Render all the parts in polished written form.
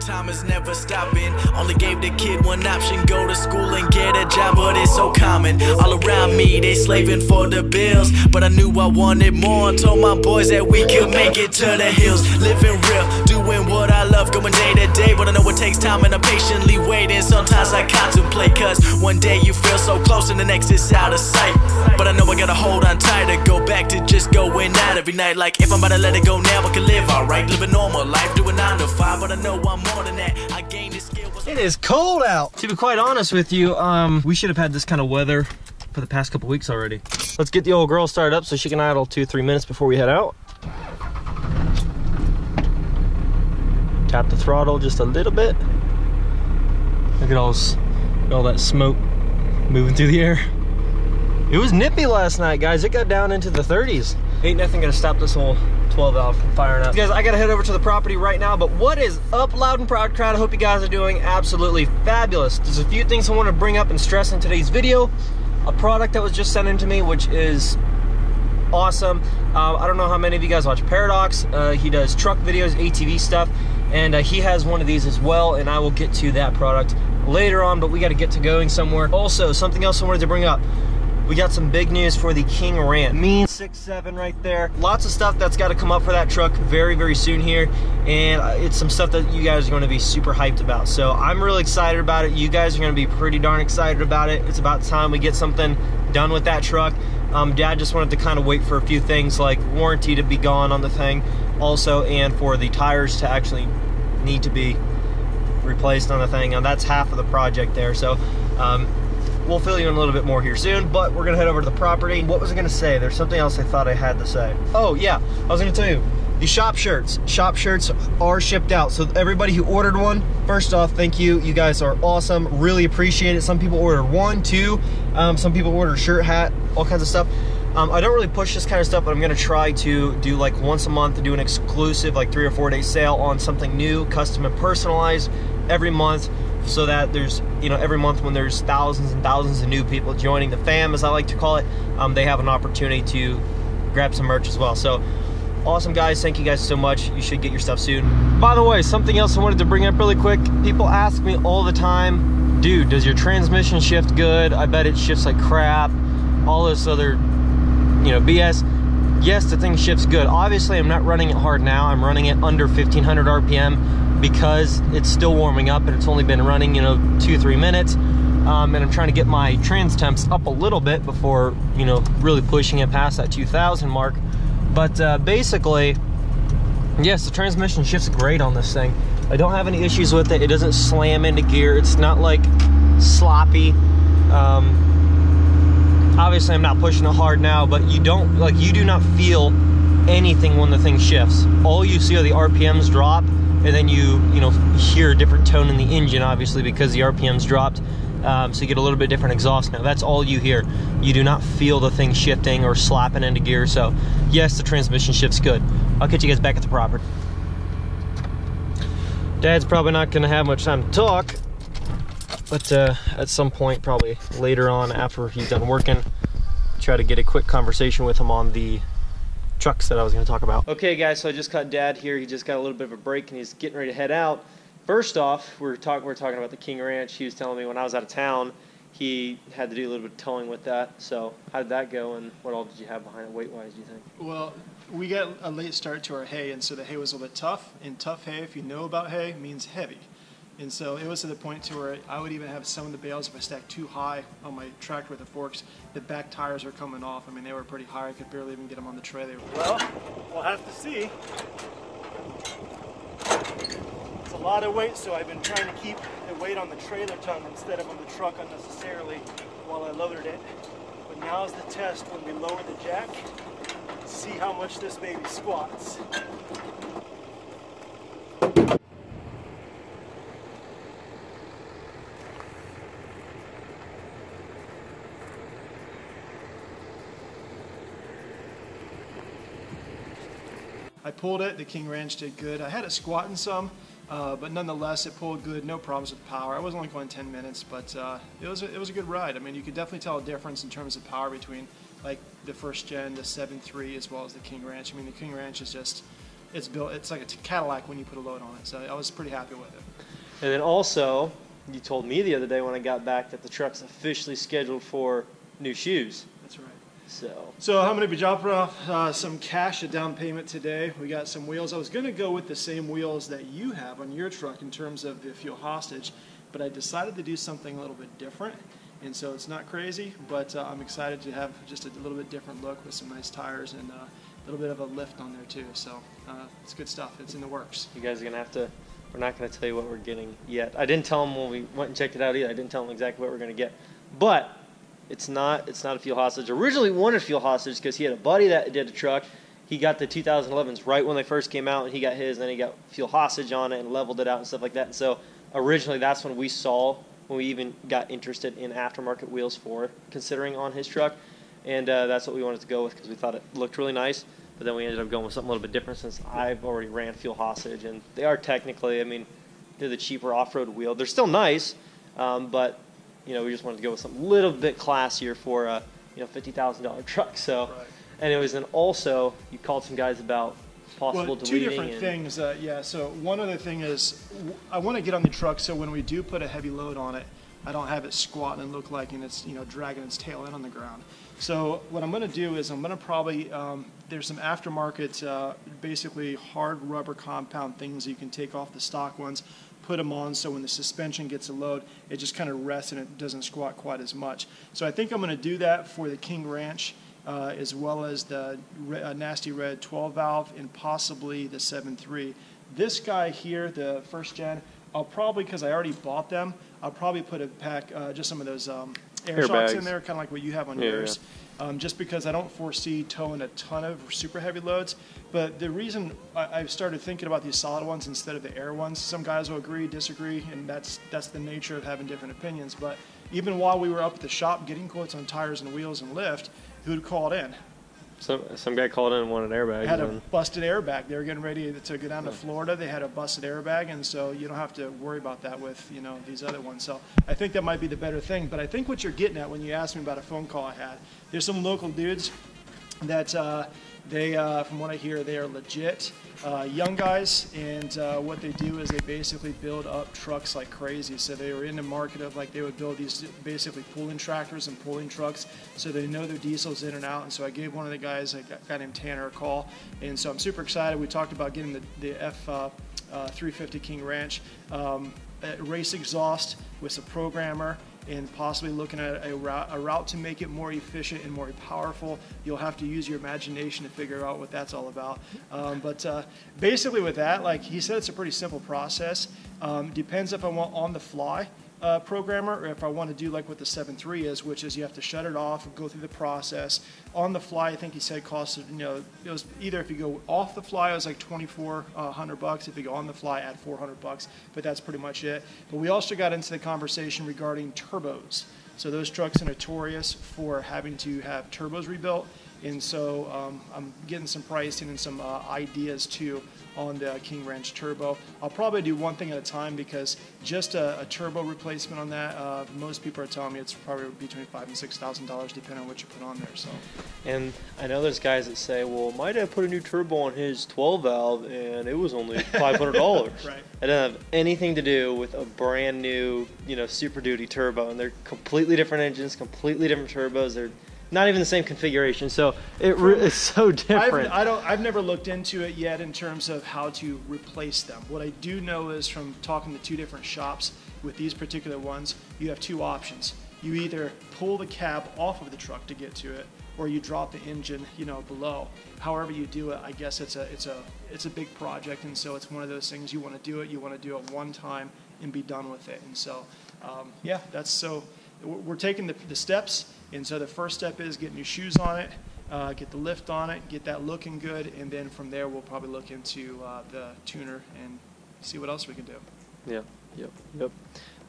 time is never stopping. Only gave the kid one option, go to school and get a job, but it's so common. All around me, they slaving for the bills, but I knew I wanted more. Told my boys that we could make it to the hills. Living real, doing what I love, going day to day, but I know it takes time and I'm patiently waiting. Sometimes I contemplate, cause one day you feel so close and the next is out of sight. But I know I gotta hold on tight to go back to just going out every night. Like if I'm about to let it go now, I can live alright, live a normal life, doing 9 to 5, but I know I'm more than that. I gained this skill. It is cold out. To be quite honest with you, we should have had this kind of weather for the past couple weeks already. Let's get the old girl started up so she can idle 2-3 minutes before we head out. Tap the throttle just a little bit. Look at all that smoke moving through the air. It was nippy last night, guys. It got down into the 30s. Ain't nothing gonna stop this whole 12 valve from firing up. Guys, I gotta head over to the property right now, but what is up, loud and proud crowd? I hope you guys are doing absolutely fabulous. There's a few things I want to bring up and stress in today's video. A product that was just sent in to me, which is awesome. I don't know how many of you guys watch Paradox. He does truck videos, ATV stuff, and he has one of these as well, and I will get to that product later on, but we got to get to going somewhere. Also, something else I wanted to bring up. We got some big news for the KingRanch. Mean 6.7 right there. Lots of stuff that's got to come up for that truck very, very soon here, and it's some stuff that you guys are going to be super hyped about. So I'm really excited about it. You guys are going to be pretty darn excited about it. It's about time we get something done with that truck. Dad just wanted to kind of wait for a few things like warranty to be gone on the thing also, and for the tires to actually need to be replaced on the thing. And that's half of the project there. So we'll fill you in a little bit more here soon, but we're gonna head over to the property. What was I gonna say? There's something else I thought I had to say. Oh yeah, I was gonna tell you, the shop shirts are shipped out. So everybody who ordered one, first off, thank you. You guys are awesome, really appreciate it. Some people ordered 1, 2, some people ordered shirt, hat, all kinds of stuff. I don't really push this kind of stuff, but I'm gonna try to do like once a month to do an exclusive like 3 or 4 day sale on something new, custom and personalized every month, so that there's, you know, every month when there's thousands and thousands of new people joining the fam, as I like to call it, they have an opportunity to grab some merch as well. So awesome, guys. Thank you guys so much. You should get your stuff soon. By the way, something else I wanted to bring up really quick. People ask me all the time, dude, does your transmission shift good? I bet it shifts like crap. All this other, you know, BS. Yes, the thing shifts good. Obviously, I'm not running it hard now. I'm running it under 1500 RPM because it's still warming up and it's only been running, you know, 2-3 minutes. And I'm trying to get my trans temps up a little bit before, you know, really pushing it past that 2000 mark. But basically, yes, the transmission shifts great on this thing. I don't have any issues with it. It doesn't slam into gear. It's not like sloppy. Obviously, I'm not pushing it hard now, but you do not feel anything when the thing shifts. All you see are the RPMs drop, and then you hear a different tone in the engine, obviously, because the RPMs dropped. So you get a little bit different exhaust now. That's all you hear. You do not feel the thing shifting or slapping into gear. So yes, the transmission shifts good. I'll catch you guys back at the property. Dad's probably not going to have much time to talk, but at some point, probably later on after he's done working, try to get a quick conversation with him on the trucks that I was going to talk about. Okay, guys, so I just caught Dad here. He just got a little bit of a break and he's getting ready to head out. First off, we're talking about the KingRanch. He was telling me when I was out of town, he had to do a little bit of towing with that. So how did that go, and what all did you have behind it weight-wise, do you think? Well, we got a late start to our hay, and so the hay was a little bit tough. And tough hay, if you know about hay, means heavy. And so it was to the point to where I would even have some of the bales, if I stacked too high on my tractor with the forks, the back tires were coming off. I mean, they were pretty high. I could barely even get them on the trailer. Well, we'll have to see. It's a lot of weight, so I've been trying to keep the weight on the trailer tongue instead of on the truck unnecessarily while I loaded it. But now's the test when we lower the jack. See how much this baby squats. I pulled it, the KingRanch did good. I had it squatting some, but nonetheless it pulled good, no problems with power. I was only going 10 minutes, but it was a good ride. I mean, you could definitely tell a difference in terms of power between like the first gen, the 7.3, as well as the KingRanch. I mean, the KingRanch is just it's built. It's like a Cadillac when you put a load on it. So I was pretty happy with it. And then also, you told me the other day when I got back that the truck's officially scheduled for new shoes. That's right. So I'm going to be dropping off some cash, a down payment today. We got some wheels. I was going to go with the same wheels that you have on your truck in terms of the fuel hostage, but I decided to do something a little bit different. And so it's not crazy, but I'm excited to have just a little bit different look with some nice tires and a little bit of a lift on there too. So it's good stuff. It's in the works. You guys are going to have to, we're not going to tell you what we're getting yet. I didn't tell them when we went and checked it out either. I didn't tell them exactly what we're going to get. But it's not a fuel hostage. Originally wanted fuel hostage because he had a buddy that did a truck. He got the 2011s right when they first came out, and he got his, and then he got fuel hostage on it and leveled it out and stuff like that. And so originally that's when we saw, when we even got interested in aftermarket wheels for considering on his truck. And that's what we wanted to go with because we thought it looked really nice. But then we ended up going with something a little bit different since I've already ran fuel hostage. And they are technically, I mean, they're the cheaper off-road wheel. They're still nice, but you know, we just wanted to go with something a little bit classier for a $50,000 truck. So, right. Anyways, and also you called some guys about possible deleting. Two different things. Yeah. So one other thing is I want to get on the truck so when we do put a heavy load on it, I don't have it squatting and look like it's dragging its tail in on the ground. So what I'm going to do is I'm going to probably there's some aftermarket basically hard rubber compound things you can take off the stock ones, put them on so when the suspension gets a load, it just kind of rests and it doesn't squat quite as much. So I think I'm going to do that for the KingRanch as well as the Nasty Red 12 valve and possibly the 7.3. This guy here, the first gen, I'll probably, because I already bought them, I'll probably put a pack, just some of those air shocks in there, kind of like what you have on yours. Yeah. Just because I don't foresee towing a ton of super heavy loads. But the reason I've started thinking about these solid ones instead of the air ones, some guys will agree, disagree, and that's the nature of having different opinions. But even while we were up at the shop getting quotes on tires and wheels and lift, who'd called in? Some guy called in and wanted airbags. Had a busted airbag. They were getting ready to go down to Florida. They had a busted airbag, and so you don't have to worry about that with these other ones. So I think that might be the better thing. But I think what you're getting at when you asked me about a phone call I had, there's some local dudes that they, from what I hear, they are legit young guys, and what they do is they basically build up trucks like crazy. So they were in the market of they would build these basically pulling tractors and pulling trucks, so they know their diesels in and out. And so I gave one of the guys, a guy named Tanner, a call, and so I'm super excited. We talked about getting the F350 KingRanch race exhaust with some programmer, and possibly looking at a route to make it more efficient and more powerful. You'll have to use your imagination to figure out what that's all about. But basically with that, like he said, it's a pretty simple process. Depends if I want on-the-fly programmer or if I want to do like what the 7.3 is, which is you have to shut it off and go through the process. On the fly, I think he said cost, it was either if you go off the fly, it was like $2,400. If you go on the fly, add $400, but that's pretty much it. But we also got into the conversation regarding turbos. So those trucks are notorious for having to have turbos rebuilt. And so I'm getting some pricing and some ideas too on the KingRanch turbo. I'll probably do one thing at a time because just a turbo replacement on that, most people are telling me it's probably between $5,000 and $6,000 depending on what you put on there. So. And I know there's guys that say, well, my dad put a new turbo on his 12 valve and it was only $500. Right. It doesn't have anything to do with a brand new, Super-Duty turbo, and they're completely different engines, completely different turbos. They're not even the same configuration, so it's so different. I've never looked into it yet in terms of how to replace them. What I do know is from talking to two different shops with these particular ones, you have two options. You either pull the cab off of the truck to get to it, or you drop the engine, below. However you do it, I guess it's a big project, and so it's one of those things you want to do it. You want to do it one time and be done with it. And so, yeah, we're taking the steps. And so the first step is get new shoes on it, get the lift on it, get that looking good, and then from there we'll probably look into the tuner and see what else we can do. Yep.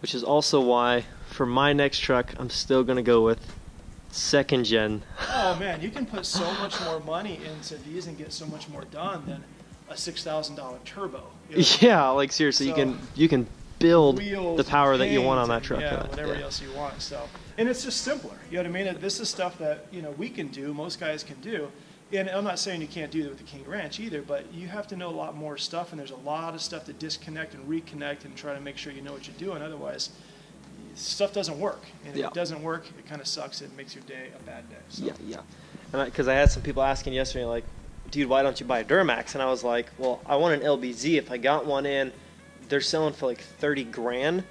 Which is also why for my next truck I'm still going to go with second gen. Oh man, you can put so much more money into these and get so much more done than a $6,000 turbo. Yeah, like seriously, so, you can build the power that you want on that truck. Yeah, whatever else you want. So, and it's just simpler. You know what I mean? This is stuff that we can do. Most guys can do, And I'm not saying you can't do that with the KingRanch either, but you have to know a lot more stuff, and there's a lot of stuff to disconnect and reconnect and try to make sure you know what you're doing. Otherwise, stuff doesn't work. And if it doesn't work, it kind of sucks. It makes your day a bad day. So. Yeah. Because I had some people asking yesterday, like, dude, why don't you buy a Duramax? And I was like, well, I want an LBZ. If I got one in, they're selling for like 30 grand,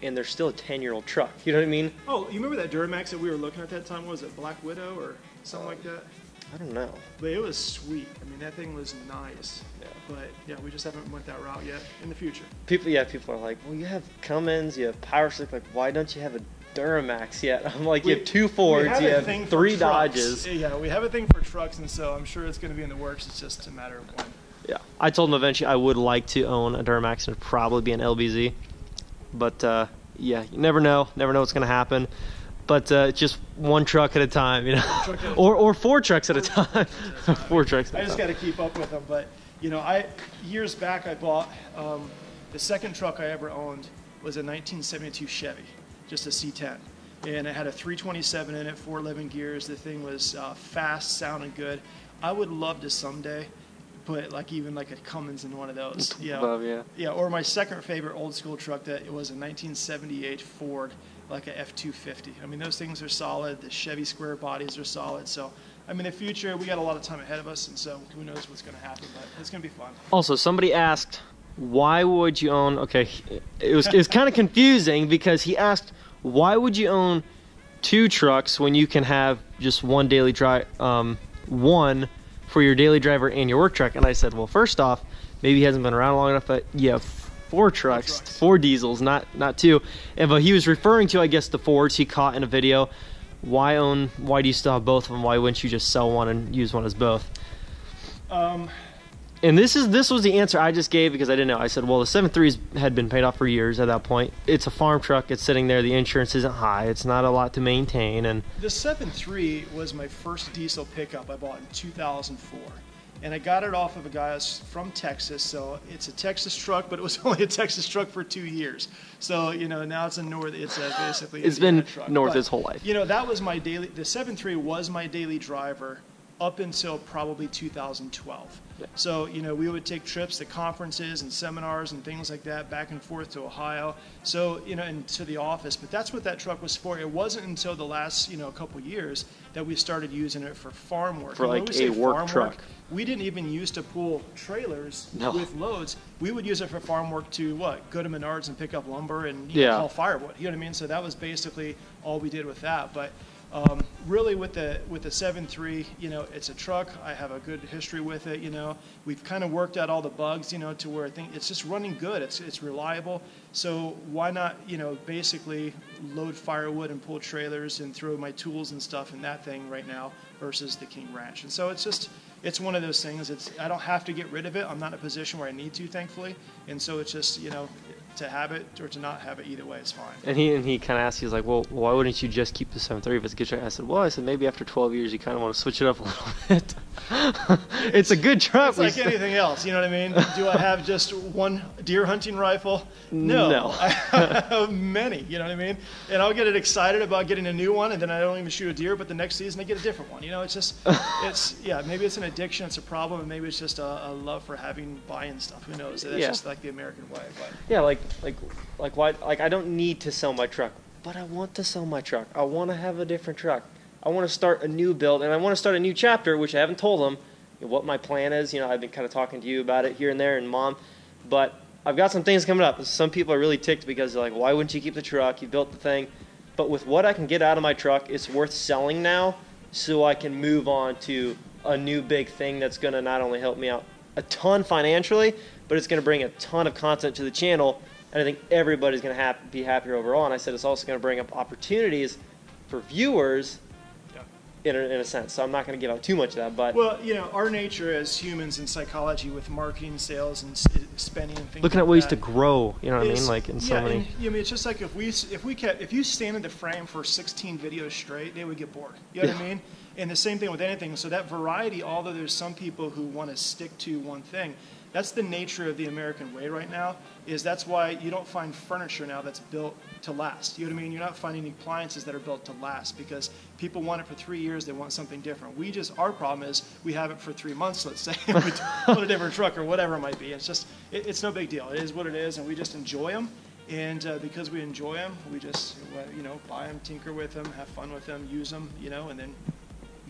and they're still a 10-year-old truck. You know what I mean? Oh, you remember that Duramax that we were looking at that time? What was it, Black Widow or something like that? I don't know. But it was sweet. I mean, that thing was nice. Yeah. But yeah, we just haven't went that route yet. In the future. People are like, well, you have Cummins, you have PowerStroke. Like, why don't you have a Duramax yet? I'm like, you have 2 Fords, you have 3 Dodges. Yeah, we have a thing for trucks, and so I'm sure it's going to be in the works. It's just a matter of when. Yeah, I told him eventually I would like to own a Duramax, and it'd probably be an LBZ. But yeah, you never know. Never know what's going to happen. But just one truck at a time, you know, or 4 trucks at a time. 4 trucks at a time. I just got to keep up with them. But you know, years back I bought the second truck I ever owned was a 1972 Chevy, just a C10, and it had a 327 in it, 411 gears. The thing was fast, sounding good. I would love to someday put even like a Cummins in one of those. Yeah. Or my second favorite old school truck, that it was a 1978 Ford, like a F350. I mean, those things are solid. The Chevy square bodies are solid. So, I mean, the future, we got a lot of time ahead of us, and so who knows what's going to happen, but it's going to be fun. Also, somebody asked, why would you own, okay, it was kind of confusing because he asked, why would you own 2 trucks when you can have just one daily drive, one for your daily driver and your work truck? And I said, well, first off, maybe he hasn't been around long enough, but you have 4 trucks, 4 diesels, not 2. But he was referring to, I guess, the Fords he caught in a video. Why do you still have both of them? Why wouldn't you just sell one and use one as both? And this was the answer I just gave because I didn't know. I said, well, the 7.3s had been paid off for years at that point. It's a farm truck. It's sitting there. The insurance isn't high. It's not a lot to maintain. And the 7.3 was my first diesel pickup I bought in 2004. And I got it off of a guy from Texas, so it's a Texas truck, but it was only a Texas truck for 2 years. So, you know, now it's a north. It's basically it's been truck. north his whole life. You know, that was my daily. The 7.3 was my daily driver up until probably 2012. Yeah. So, you know, we would take trips to conferences and seminars and things like that, back and forth to Ohio. So, you know, and to the office. But that's what that truck was for. It wasn't until the last, you know, couple years that we started using it for farm work. For like a work truck. We didn't even use to pull trailers with loads. We would use it for farm work to go to Menards and pick up lumber and haul firewood. You know what I mean? So that was basically all we did with that. But really with the 7.3, you know, it's a truck. I have a good history with it. You know, we've kind of worked out all the bugs, you know, to where I think it's just running good. It's reliable. So why not, you know, basically load firewood and pull trailers and throw my tools and stuff in that thing right now versus the KingRanch. And so it's one of those things. I don't have to get rid of it. I'm not in a position where I need to, thankfully. And so it's just, you know, to have it or to not have it, either way is fine. And he kind of asked, he was like, well, why wouldn't you just keep the 7.3 if it's a good truck? I said, maybe after 12 years you kind of want to switch it up a little bit. It's a good truck. It's like anything else, you know what I mean? Do I have just one deer hunting rifle? No. I have many, you know what I mean? And I'll get excited about getting a new one, and then I don't even shoot a deer, but the next season I get a different one. You know, it's just, maybe it's an addiction, it's a problem, and maybe it's just a love for buying stuff. Who knows? That's just like the American way. But. Yeah, like why? Like I don't need to sell my truck, but I want to sell my truck. I want to have a different truck. I want to start a new build, and I want to start a new chapter, which I haven't told them what my plan is. You know, I've been kind of talking to you about it here and there, and Mom, but I've got some things coming up. Some people are really ticked because they're like, why wouldn't you keep the truck? You built the thing. But with what I can get out of my truck, it's worth selling now so I can move on to a new big thing that's going to not only help me out a ton financially, but it's going to bring a ton of content to the channel, and I think everybody's going to be happier overall. And I said it's also going to bring up opportunities for viewers in a sense. So I'm not going to give out too much of that. But well, you know, our nature as humans in psychology with marketing, sales, and spending and things looking like at ways that, to grow, you know what I mean? Like in so many. And, I mean, it's just like if you stand in the frame for 16 videos straight, they would get bored. You know what I mean? And the same thing with anything. So that variety, although there's some people who want to stick to one thing, that's the nature of the American way right now. That's why you don't find furniture now that's built to last. You know what I mean? You're not finding appliances that are built to last because people want it for 3 years. They want something different. Our problem is we have it for 3 months, let's say, and we put a different truck or whatever it might be. It's no big deal. It is what it is, and we just enjoy them. And because we enjoy them, we just, buy them, tinker with them, have fun with them, use them, and then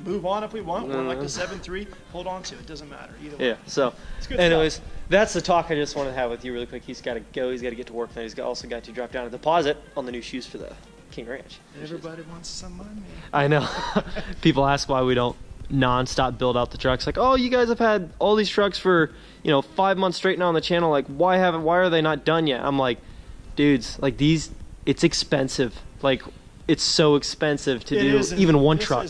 move on if we want. We're like the 7.3, hold on to it. Doesn't matter either way. Yeah, so anyways, stuff. That's the talk I just wanted to have with you really quick. He's got to go. He's got to get to work now. He's also got to drop down a deposit on the new shoes for the KingRanch. Everybody wants some money. I know. People ask why we don't non-stop build out the trucks. Like, oh, you guys have had all these trucks for 5 months straight now on the channel. Like, why are they not done yet? I'm like, dudes, like these, it's expensive. Like, it's so expensive to do even one truck.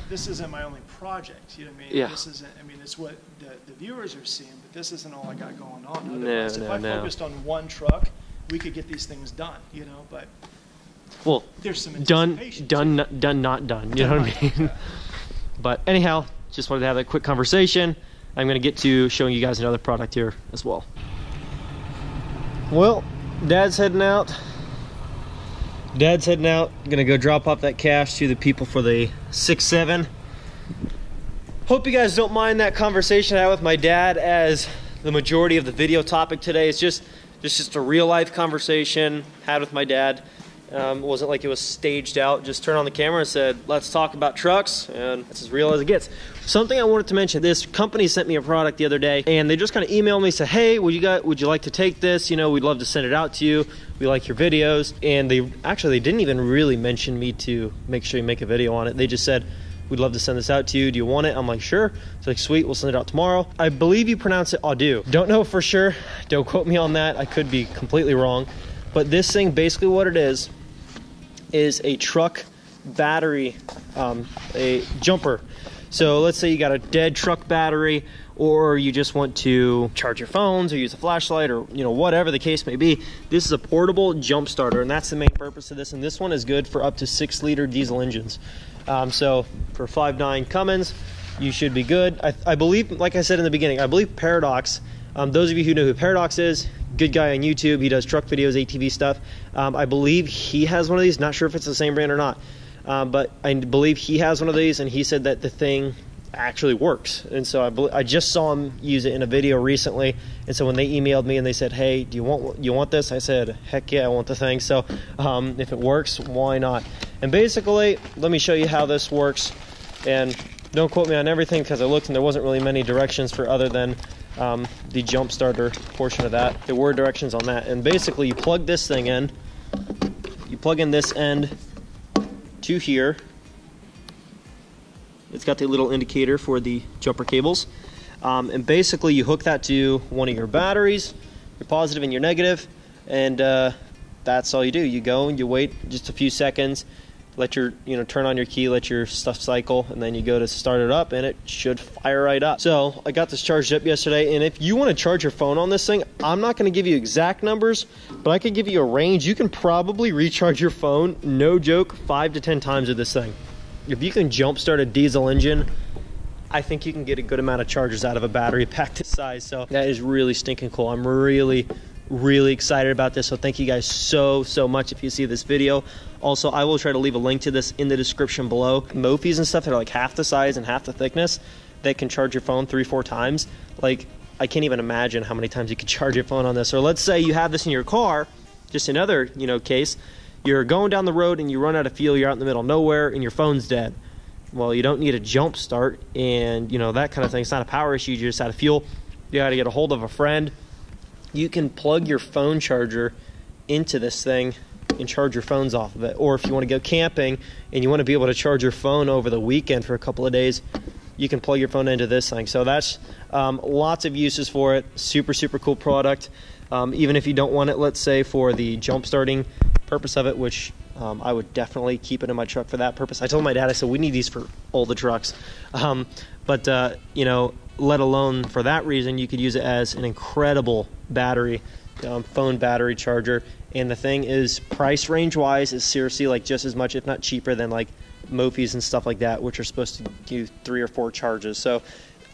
This isn't my only project, you know what I mean? Yeah. This isn't, it's what the viewers are seeing, but this isn't all I got going on. Otherwise, if I focused on one truck, we could get these things done, but well, there's some done, not done, you know what I mean? Yeah. But anyhow, just wanted to have that quick conversation. I'm gonna get to showing you guys another product here as well. Well, Dad's heading out. Gonna go drop off that cash to the people for the 6.7. Hope you guys don't mind that conversation I had with my dad, as the majority of the video topic today is just a real life conversation had with my dad. It wasn't like it was staged out. Just turned on the camera and said, let's talk about trucks, and it's as real as it gets. Something I wanted to mention, this company sent me a product the other day, and they just kind of emailed me, said, hey, would you like to take this? We'd love to send it out to you. We like your videos. And they didn't even really mention me to make sure you make a video on it. They just said, we'd love to send this out to you. Do you want it? I'm like, sure. It's like, sweet, we'll send it out tomorrow. I believe you pronounce it Audu. Don't know for sure. Don't quote me on that. I could be completely wrong. But this thing, basically what it is a truck battery, a jumper. So let's say you got a dead truck battery, or you just want to charge your phones or use a flashlight, or whatever the case may be. This is a portable jump starter, and that's the main purpose of this. And this one is good for up to 6-liter diesel engines. So for 5.9 Cummins, you should be good. I believe, like I said in the beginning, I believe Paradox, those of you who know who Paradox is, good guy on YouTube. He does truck videos, ATV stuff. I believe he has one of these. Not sure if it's the same brand or not. But I believe he has one of these, and he said that the thing actually works. And so I just saw him use it in a video recently. And so when they emailed me and they said, hey, do you want this? I said, heck yeah, I want the thing. So if it works, why not? And basically, let me show you how this works. And don't quote me on everything, because I looked and there wasn't really many directions for other than the jump starter portion of that. There were directions on that. And basically, you plug this thing in. You plug in this end to here. It's got the little indicator for the jumper cables. And basically, you hook that to one of your batteries, your positive and your negative, and that's all you do. You go and you wait just a few seconds, let your, turn on your key, let your stuff cycle, and then you go to start it up, and it should fire right up. So I got this charged up yesterday, and if you want to charge your phone on this thing, I'm not going to give you exact numbers, but I could give you a range. You can probably recharge your phone, no joke, 5 to 10 times with this thing. If you can jump start a diesel engine, I think you can get a good amount of charges out of a battery pack this size. So that is really stinking cool. I'm really excited about this. So thank you guys so much if you see this video. Also, I will try to leave a link to this in the description below. Mophis and stuff that are like half the size and half the thickness that can charge your phone 3-4 times. Like, I can't even imagine how many times you could charge your phone on this. Or let's say you have this in your car, just another case. You're going down the road and you run out of fuel, you're out in the middle of nowhere and your phone's dead. Well, you don't need a jump start and that kind of thing. It's not a power issue, you're just out of fuel. You got to get a hold of a friend. You can plug your phone charger into this thing and charge your phones off of it. Or if you want to go camping and you want to be able to charge your phone over the weekend for a couple of days, you can plug your phone into this thing. So that's lots of uses for it. Super cool product. Even if you don't want it, let's say for the jump starting purpose of it, which I would definitely keep it in my truck for that purpose. I told my dad, I said, we need these for all the trucks. But let alone for that reason, you could use it as an incredible battery, phone battery charger. And the thing is, price range wise, is seriously like just as much, if not cheaper, than like Mophis and stuff like that, which are supposed to do 3 or 4 charges. So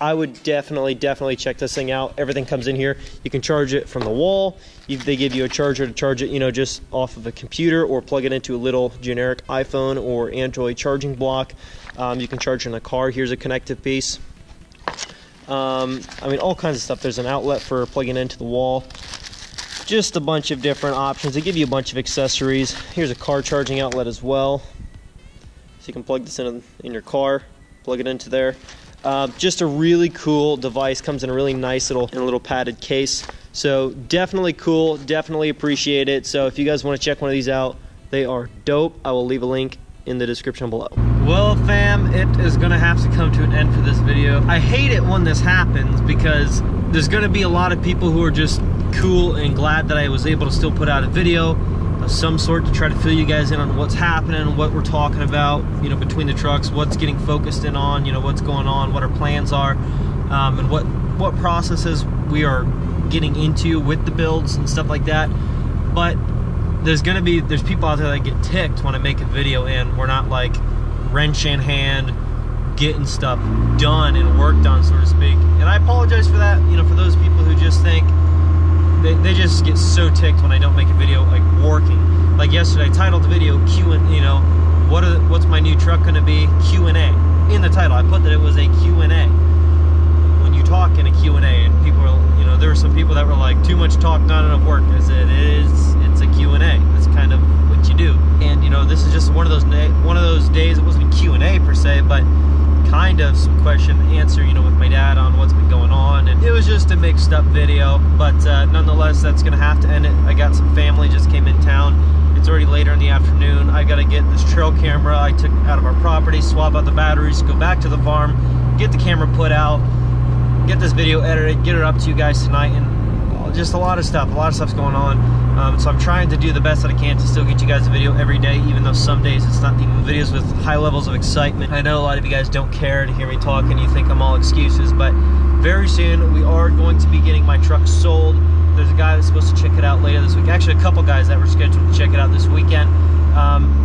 I would definitely check this thing out. Everything comes in here. You can charge it from the wall. They give you a charger to charge it, you know, just off of a computer, or plug it into a little generic iPhone or Android charging block. You can charge it in a car. Here's a connective piece. I mean, all kinds of stuff. There's an outlet for plugging into the wall. Just a bunch of different options. They give you a bunch of accessories. Here's a car charging outlet as well. So you can plug this in your car, plug it into there. Just a really cool device. Comes in a really nice little padded case. So definitely cool, definitely appreciate it. So if you guys want to check one of these out, they are dope. I will leave a link in the description below. Well, fam, it is gonna have to come to an end for this video. I hate it when this happens because there's gonna be a lot of people who are just cool and glad that I was able to still put out a video of some sort to try to fill you guys in on what's happening, what we're talking about, you know, between the trucks, what's getting focused in on, you know, what's going on, what our plans are, and what processes we are getting into with the builds and stuff like that. But there's people out there that get ticked when I make a video and we're not like wrench in hand getting stuff done and work done, so to speak. And I apologize for that, you know, for those people who just think they just get so ticked when I don't make a video like working. Like yesterday, I titled the video Q&A, you know, what's my new truck gonna be? Q&A. In the title, I put that it was a Q&A. When you talk in a Q&A, and people are, you know, there were some people that were like, too much talk, not enough work. I said, it's a Q&A. That's kind of what you do. And you know, this is just one of those days. It wasn't a Q&A per se, but kind of some question and answer, you know, with my dad on what's been going on. And it was just a mixed up video, but nonetheless, that's gonna have to end it. I got some family just came in town. It's already later in the afternoon. I gotta get this trail camera I took out of our property, swap out the batteries, go back to the farm, get the camera put out, get this video edited, get it up to you guys tonight, and just a lot of stuff's going on. So I'm trying to do the best that I can to still get you guys a video every day, even though some days it's not even videos with high levels of excitement. I know a lot of you guys don't care to hear me talk and you think I'm all excuses, but very soon we are going to be getting my truck sold. There's a guy that's supposed to check it out later this week. Actually, a couple guys that were scheduled to check it out this weekend.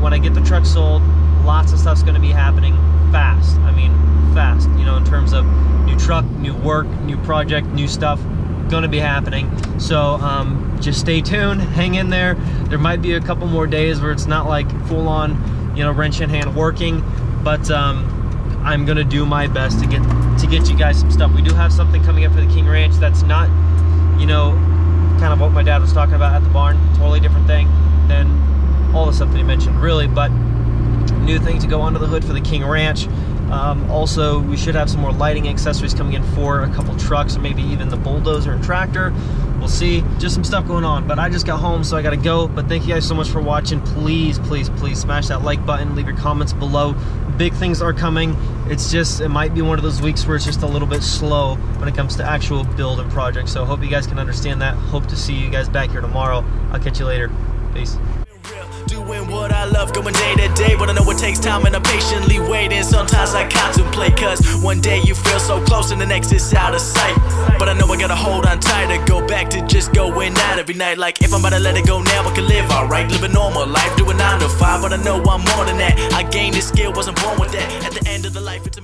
When I get the truck sold, lots of stuff's going to be happening fast. I mean, fast, you know, in terms of new truck, new work, new project, new stuff going to be happening. So just stay tuned, hang in there. There might be a couple more days where it's not like full-on, you know, wrench in hand working, but I'm gonna do my best to get you guys some stuff. We do have something coming up for the KingRanch that's not, you know, kind of what my dad was talking about at the barn. Totally different thing than all the stuff that he mentioned, really, but new thing to go under the hood for the KingRanch. Also, we should have some more lighting accessories coming in for a couple trucks, or maybe even the bulldozer and tractor. We'll see. Just some stuff going on. But I just got home, so I gotta go. But thank you guys so much for watching. Please, please, please smash that like button. Leave your comments below. Big things are coming. It's just, it might be one of those weeks where it's just a little bit slow when it comes to actual build and projects. So hope you guys can understand that. Hope to see you guys back here tomorrow. I'll catch you later. Peace. Doing what I love, going day to day, but I know it takes time and I'm patiently waiting. Sometimes I contemplate, cause one day you feel so close and the next is out of sight. But I know I gotta hold on tight to go back to just going out every night. Like if I'm about to let it go now, I can live alright, live a normal life, doing 9 to 5. But I know I'm more than that. I gained this skill, wasn't born with that. At the end of the life, it's a